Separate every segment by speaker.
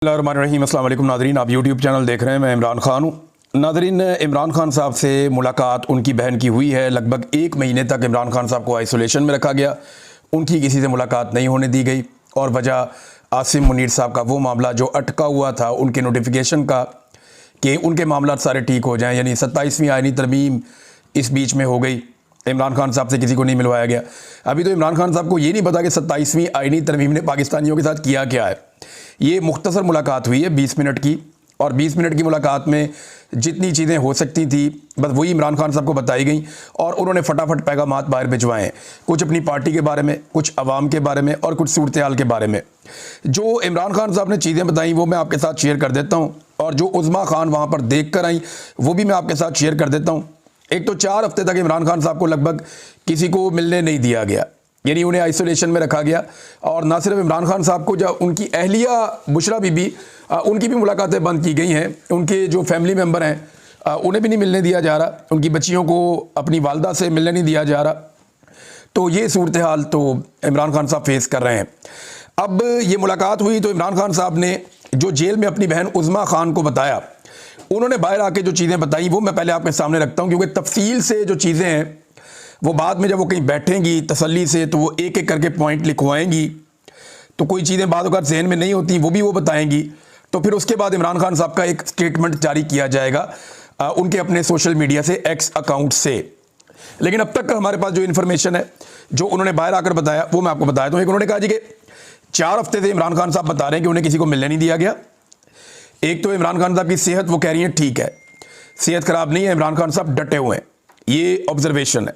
Speaker 1: बिस्मिल्लाहिर्रहमानिर्रहीम। अस्सलाम वालेकुम नाज़रीन, आप यूट्यूब चैनल देख रहे हैं। मैं इमरान खान हूँ। नाज़रीन, इमरान खान साहब से मुलाकात उनकी बहन की हुई है। लगभग 1 महीने तक इमरान खान साहब को आइसोलेशन में रखा गया। उनकी किसी से मुलाकात नहीं होने दी गई और वजह आसिम मुनीर साहब का वो मामला जो अटका हुआ था उनके नोटिफिकेशन का, कि उनके मामला सारे ठीक हो जाएँ, यानी 27वीं आईनी तरमीम इस बीच में हो गई। इमरान खान साहब से किसी को नहीं मिलवाया गया। अभी तो इमरान खान साहब को ये नहीं पता कि 27वीं आईनी तरमीम ने पाकिस्तानियों के साथ किया क्या है। ये मुख्तसर मुलाकात हुई है 20 मिनट की, और 20 मिनट की मुलाकात में जितनी चीज़ें हो सकती थी बस वही इमरान खान साहब को बताई गई और उन्होंने फटाफट पैगामात बाहर भिजवाए हैं। कुछ अपनी पार्टी के बारे में, कुछ अवाम के बारे में और कुछ सूरत हाल के बारे में। जो इमरान खान साहब ने चीज़ें बताई वो मैं आपके साथ शेयर कर देता हूँ, और जो उज़्मा खान वहाँ पर देख कर आई वो भी मैं आपके साथ शेयर कर देता हूँ। एक तो 4 हफ्ते तक इमरान खान साहब को लगभग किसी को मिलने नहीं दिया गया, यानी उन्हें आइसोलेशन में रखा गया। और ना सिर्फ इमरान खान साहब को, जब उनकी अहलिया बुशरा बीबी, उनकी भी मुलाकातें बंद की गई हैं। उनके जो फैमिली मेम्बर हैं उन्हें भी नहीं मिलने दिया जा रहा, उनकी बच्चियों को अपनी वालदा से मिलने नहीं दिया जा रहा। तो ये सूरत हाल तो इमरान खान साहब फेस कर रहे हैं। अब ये मुलाकात हुई तो इमरान खान साहब ने जो जेल में अपनी बहन उज़्मा खान को बताया, उन्होंने बाहर आके जो चीज़ें बताई वो मैं पहले आपके सामने रखता हूँ, क्योंकि तफसील से जो चीज़ें हैं वो बाद में जब वो कहीं बैठेंगी तसल्ली से तो वो एक एक करके पॉइंट लिखवाएंगी, तो कोई चीज़ें बाद अगर जहन में नहीं होती वो भी वो बताएंगी। तो फिर उसके बाद इमरान खान साहब का एक स्टेटमेंट जारी किया जाएगा उनके अपने सोशल मीडिया से, एक्स अकाउंट से। लेकिन अब तक हमारे पास जो इन्फॉर्मेशन है जो उन्होंने बाहर आकर बताया वो मैं आपको बताया दूँ। एक उन्होंने कहा जी कि 4 हफ्ते से इमरान खान साहब बता रहे हैं कि उन्हें किसी को मिलने नहीं दिया गया। एक तो इमरान खान साहब की सेहत, वो कह रही है ठीक है, सेहत खराब नहीं है, इमरान खान साहब डटे हुए हैं। ये ऑब्जर्वेशन है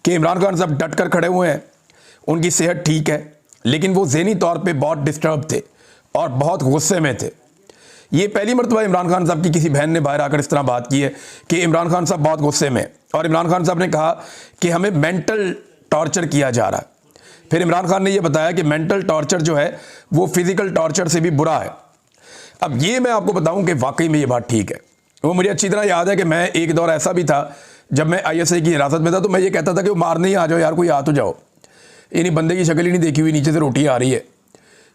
Speaker 1: कि इमरान खान साहब डट कर खड़े हुए हैं, उनकी सेहत ठीक है, लेकिन वो ज़हनी तौर पे बहुत डिस्टर्ब थे और बहुत गुस्से में थे। ये पहली मरतबा इमरान खान साहब की किसी बहन ने बाहर आकर इस तरह बात की है कि इमरान खान साहब बहुत गुस्से में। और इमरान खान साहब ने कहा कि हमें मेंटल टॉर्चर किया जा रहा है। फिर इमरान खान ने यह बताया कि मेंटल टॉर्चर जो है वो फिजिकल टॉर्चर से भी बुरा है। अब ये मैं आपको बताऊं कि वाकई में ये बात ठीक है। वो मुझे अच्छी तरह याद है कि मैं एक दौर ऐसा भी था जब मैं ISI की हिरासत में था, तो मैं ये कहता था कि वो मारने ही आ जाओ यार, कोई आ तो जाओ, यानी बंदे की शक्ल ही नहीं देखी हुई, नीचे से रोटी आ रही है,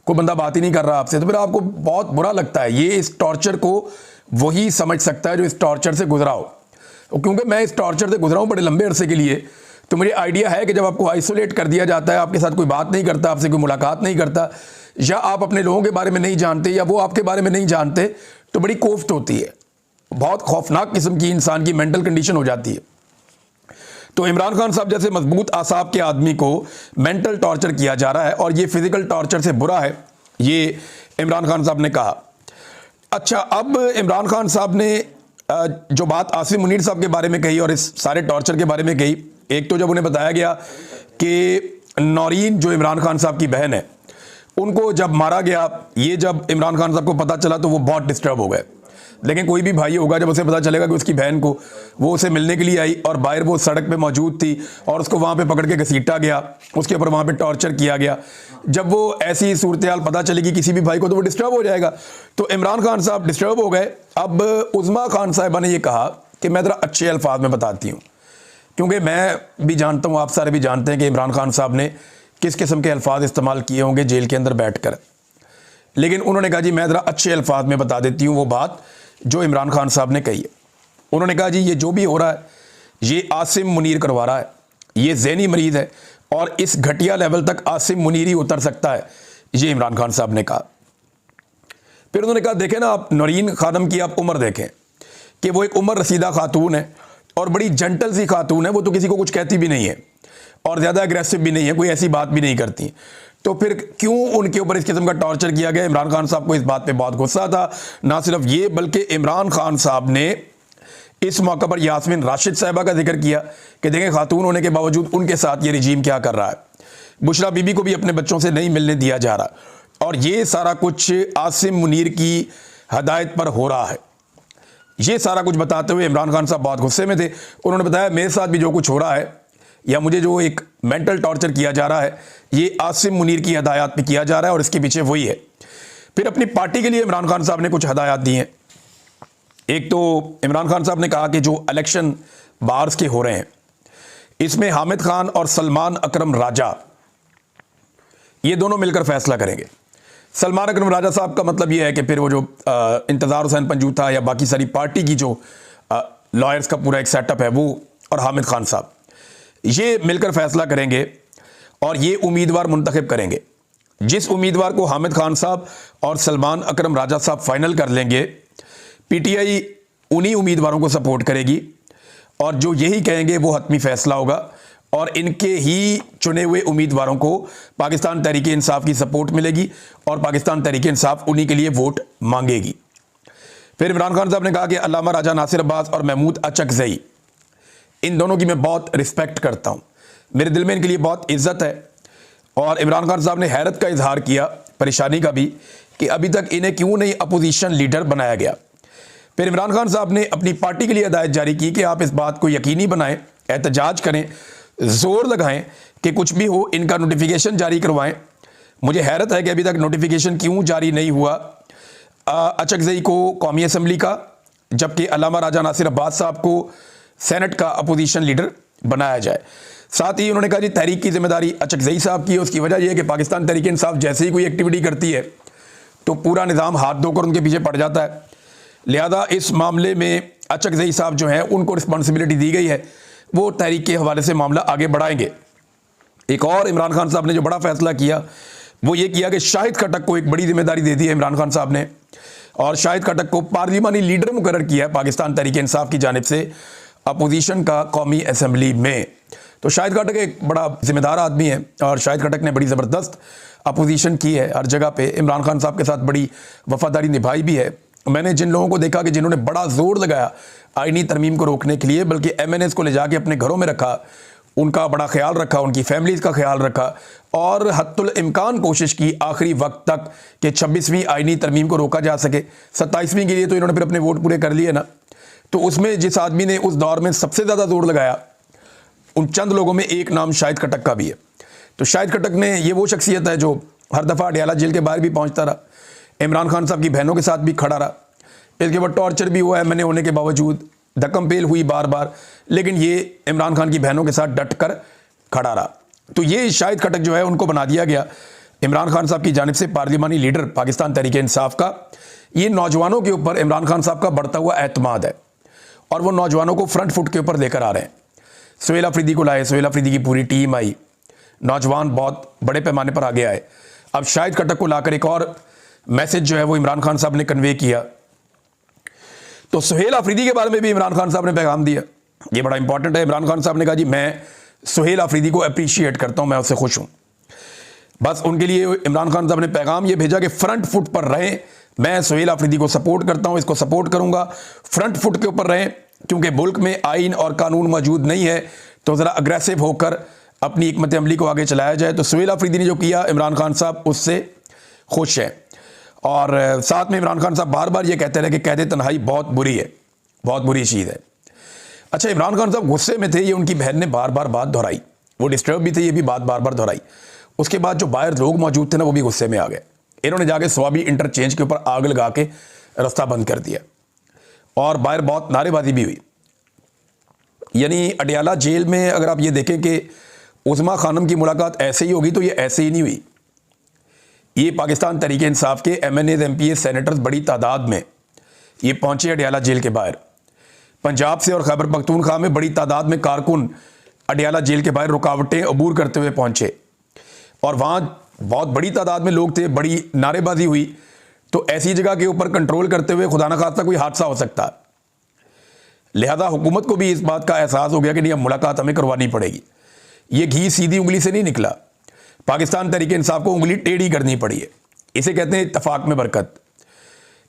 Speaker 1: कोई बंदा बात ही नहीं कर रहा आपसे, तो फिर आपको बहुत बुरा लगता है। ये इस टॉर्चर को वही समझ सकता है जो इस टॉर्चर से गुजरा हो। क्योंकि मैं इस टॉर्चर से गुजरा हूँ बड़े लंबे अरसे के लिए, तो मुझे आइडिया है कि जब आपको आइसोलेट कर दिया जाता है, आपके साथ कोई बात नहीं करता, आपसे कोई मुलाकात नहीं करता, या आप अपने लोगों के बारे में नहीं जानते या वो आपके बारे में नहीं जानते, तो बड़ी कोफ्त होती है, बहुत खौफनाक किस्म की इंसान की मेंटल कंडीशन हो जाती है। तो इमरान खान साहब जैसे मजबूत आसाब के आदमी को मेंटल टॉर्चर किया जा रहा है और ये फिजिकल टॉर्चर से बुरा है, ये इमरान खान साहब ने कहा। अच्छा, अब इमरान खान साहब ने जो बात आसिम मुनीर साहब के बारे में कही और इस सारे टॉर्चर के बारे में कही, एक तो जब उन्हें बताया गया कि नौरीन जो इमरान खान साहब की बहन है उनको जब मारा गया, ये जब इमरान खान साहब को पता चला तो वो बहुत डिस्टर्ब हो गए। लेकिन कोई भी भाई होगा जब उसे पता चलेगा कि उसकी बहन को, वो उसे मिलने के लिए आई और बाहर वो सड़क पे मौजूद थी और उसको वहाँ पे पकड़ के घसीटा गया, उसके ऊपर वहाँ पे टॉर्चर किया गया, जब वो ऐसी सूरत हाल पता चलेगी किसी भी भाई को तो वो डिस्टर्ब हो जाएगा। तो इमरान खान साहब डिस्टर्ब हो गए। अब उज़्मा खान साहिबा ने ये कहा कि मैं ज़रा अच्छे अल्फाज में बताती हूँ, क्योंकि मैं भी जानता हूँ, आप सारे भी जानते हैं कि इमरान खान साहब ने किस किस्म के अल्फाज इस्तेमाल किए होंगे जेल के अंदर बैठकर। लेकिन उन्होंने कहा जी मैं ज़रा अच्छे अल्फाज में बता देती हूँ वो बात जो इमरान खान साहब ने कही है। उन्होंने कहा जी ये जो भी हो रहा है ये आसिम मुनीर करवा रहा है, ये ज़हनी मरीज़ है और इस घटिया लेवल तक आसिम मुनीर ही उतर सकता है, ये इमरान खान साहब ने कहा। फिर उन्होंने कहा देखें ना आप नौरीन खानम की आप उम्र देखें कि वो एक उम्र रसीदा खातून है और बड़ी जेंटल सी खातून है, वो तो किसी को कुछ कहती भी नहीं है और ज़्यादा एग्रेसिव भी नहीं है, कोई ऐसी बात भी नहीं करती। तो फिर क्यों उनके ऊपर इस किस्म का टॉर्चर किया गया? इमरान खान साहब को इस बात पे बहुत गुस्सा था। ना सिर्फ ये बल्कि इमरान खान साहब ने इस मौका पर यास्मीन राशिद साहिबा का जिक्र किया कि देखें खातून होने के बावजूद उनके साथ ये रिजीम क्या कर रहा है। बुशरा बीबी को भी अपने बच्चों से नहीं मिलने दिया जा रहा और ये सारा कुछ आसिम मुनीर की हदायत पर हो रहा है। ये सारा कुछ बताते हुए इमरान खान साहब बहुत गुस्से में थे। उन्होंने बताया मेरे साथ भी जो कुछ हो रहा है या मुझे जो एक मेंटल टॉर्चर किया जा रहा है ये आसिम मुनीर की हदायत पे किया जा रहा है और इसके पीछे वही है। फिर अपनी पार्टी के लिए इमरान खान साहब ने कुछ हदायत दी हैं। एक तो इमरान खान साहब ने कहा कि जो इलेक्शन बार्स के हो रहे हैं इसमें हामिद खान और सलमान अकरम राजा ये दोनों मिलकर फैसला करेंगे। सलमान अकरम राजा साहब का मतलब ये है कि फिर वो जो इंतज़ार हुसैन पंजू था या बाकी सारी पार्टी की जो लॉयर्स का पूरा एक सेटअप है वो, और हामिद खान साहब, ये मिलकर फैसला करेंगे और ये उम्मीदवार मुंतखब करेंगे। जिस उम्मीदवार को हामिद खान साहब और सलमान अकरम राजा साहब फाइनल कर लेंगे, पीटीआई उन्हीं उम्मीदवारों को सपोर्ट करेगी और जो यही कहेंगे वो हतमी फैसला होगा और इनके ही चुने हुए उम्मीदवारों को पाकिस्तान तहरीक-ए इंसाफ की सपोर्ट मिलेगी और पाकिस्तान तहरीक इंसाफ उन्हीं के लिए वोट मांगेगी। फिर इमरान खान साहब ने कहा कि अल्लामा राजा नासिर अब्बास और महमूद अचकज़ई, इन दोनों की मैं बहुत रिस्पेक्ट करता हूँ, मेरे दिल में इनके लिए बहुत इज्जत है। और इमरान खान साहब ने हैरत का इजहार किया, परेशानी का भी, कि अभी तक इन्हें क्यों नहीं अपोजिशन लीडर बनाया गया। फिर इमरान खान साहब ने अपनी पार्टी के लिए हिदायत जारी की कि आप इस बात को यकीनी बनाएं, एहतजाज करें, जोर लगाएं कि कुछ भी हो इनका नोटिफिकेशन जारी करवाएं। मुझे हैरत है कि अभी तक नोटिफिकेशन क्यों जारी नहीं हुआ अचकज़ई को कौमी असम्बली का, जबकि अल्लामा राजा नासिर अब्बास साहब को सेनेट का अपोजिशन लीडर बनाया जाए। साथ ही उन्होंने कहा जी तहरीक की जिम्मेदारी अचकज़ई साहब की है। उसकी वजह यह है कि पाकिस्तान तहरीक इंसाफ जैसे ही कोई एक्टिविटी करती है तो पूरा निज़ाम हाथ धोकर उनके पीछे पड़ जाता है, लिहाजा इस मामले में अचकज़ई साहब जो हैं उनको रिस्पॉन्सिबिलिटी दी गई है, वो तहरीक के हवाले से मामला आगे बढ़ाएंगे। एक और इमरान खान साहब ने जो बड़ा फैसला किया वो ये किया कि शाहिद खटक को एक बड़ी जिम्मेदारी दे दी है इमरान खान साहब ने, और शाहिद खटक को पार्लिमानी लीडर मुकर्रर किया है पाकिस्तान तहरीक इंसाफ की जानिब से अपोजिशन का कौमी असम्बली में। तो शाहिद खटक एक बड़ा जिम्मेदार आदमी है और शाहिद खटक ने बड़ी ज़बरदस्त अपोजिशन की है हर जगह पे, इमरान खान साहब के साथ बड़ी वफादारी निभाई भी है। मैंने जिन लोगों को देखा कि जिन्होंने बड़ा जोर लगाया आईनी तरमीम को रोकने के लिए, बल्कि एमएनएस को ले जाके अपने घरों में रखा, उनका बड़ा ख्याल रखा, उनकी फैमिलीज़ का ख्याल रखा और हत्तुल इम्कान कोशिश की आखिरी वक्त तक कि 26वीं आईनी तरमीम को रोका जा सके। 27वीं के लिए तो इन्होंने फिर अपने वोट पूरे कर लिए ना, तो उसमें जिस आदमी ने उस दौर में सबसे ज़्यादा जोर लगाया उन चंद लोगों में एक नाम शाहिद खटक का भी है। तो शाहिद खटक ने, ये वो शख्सियत है जो हर दफ़ा अडयाला जेल के बाहर भी पहुँचता रहा, इमरान खान साहब की बहनों के साथ भी खड़ा रहा, इसके बाद टॉर्चर भी हुआ एमएनए होने के बावजूद, धक्कम पेल हुई बार बार, लेकिन ये इमरान खान की बहनों के साथ डट कर खड़ा रहा। तो ये शाहिद खटक जो है उनको बना दिया गया इमरान खान साहब की जानिब से पार्लिमानी लीडर पाकिस्तान तहरीक इंसाफ का। ये नौजवानों के ऊपर इमरान खान साहब का बढ़ता हुआ एतमाद है और वो नौजवानों को फ्रंट फुट के ऊपर लेकर आ रहे हैं। सुहेल अफरीदी को लाए, सुहेल अफरीदी की पूरी टीम आई, नौजवान बहुत बड़े पैमाने पर आगे आए। अब शाहिद खटक को लाकर एक और मैसेज जो है वो इमरान खान साहब ने कन्वे किया। तो सुहेल अफरीदी के बारे में भी इमरान खान साहब ने पैगाम दिया, ये बड़ा इंपॉर्टेंट है। इमरान खान साहब ने कहा जी मैं सुहेल अफरीदी को अप्रिशिएट करता हूं, मैं उससे खुश हूं। बस उनके लिए इमरान खान साहब ने पैगाम ये भेजा कि फ्रंट फुट पर रहें, मैं सुहेल अफरीदी को सपोर्ट करता हूं, इसको सपोर्ट करूंगा, फ्रंट फुट के ऊपर रहें, क्योंकि मुल्क में आइन और कानून मौजूद नहीं है तो ज़रा अग्रेसिव होकर अपनी हिकमत अमली को आगे चलाया जाए। तो सुहेल अफरीदी ने जो किया इमरान खान साहब उससे खुश हैं। और साथ में इमरान खान साहब बार बार ये कहते रहे कि कैद तन्हाई बहुत बुरी है, बहुत बुरी चीज़ है। अच्छा, इमरान खान साहब गुस्से में थे, ये उनकी बहन ने बार बार बात दोहराई, वो डिस्टर्ब भी थे, ये भी बात बार बार दोहराई। उसके बाद जो बाहर लोग मौजूद थे ना वो भी गुस्से में आ गए, इन्होंने जाके स्वाबी इंटरचेंज के ऊपर आग लगा के रास्ता बंद कर दिया और बाहर बहुत नारेबाजी भी हुई। यानी अडयाला जेल में अगर आप ये देखें कि उस्मा खानम की मुलाकात ऐसे ही होगी तो ये ऐसे ही नहीं हुई। ये पाकिस्तान तहरीक इंसाफ के एमएनएज, एमपीए, सेनेटर्स बड़ी तादाद में ये पहुंचे अडयाला जेल के बाहर। पंजाब से और खैबर पख्तूनख्वा में बड़ी तादाद में कारकुन अडयाला जेल के बाहर रुकावटें अबूर करते हुए पहुंचे और वहाँ बहुत बड़ी तादाद में लोग थे, बड़ी नारेबाजी हुई। तो ऐसी जगह के ऊपर कंट्रोल करते हुए खुदा न खास्ता कोई हादसा हो सकता है, लिहाजा हुकूमत को भी इस बात का एहसास हो गया कि नहीं, अब मुलाकात हमें करवानी पड़ेगी। ये घी सीधी उंगली से नहीं निकला, पाकिस्तान तहरीक इंसाफ को उंगली टेढ़ी करनी पड़ी है। इसे कहते हैं इत्तफाक में बरकत,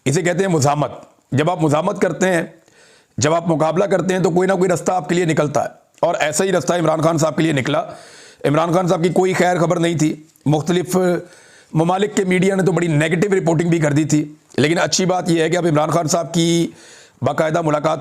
Speaker 1: इसे कहते हैं मुज़ामत। जब आप मुज़ामत करते हैं, जब आप मुकाबला करते हैं तो कोई ना कोई रास्ता आपके लिए निकलता है और ऐसा ही रास्ता इमरान खान साहब के लिए निकला। इमरान खान साहब की कोई खैर खबर नहीं थी, मुख्तलिफ ममालिक के मीडिया ने तो बड़ी नेगेटिव रिपोर्टिंग भी कर दी थी, लेकिन अच्छी बात यह है कि अब इमरान खान साहब की बाकायदा मुलाकात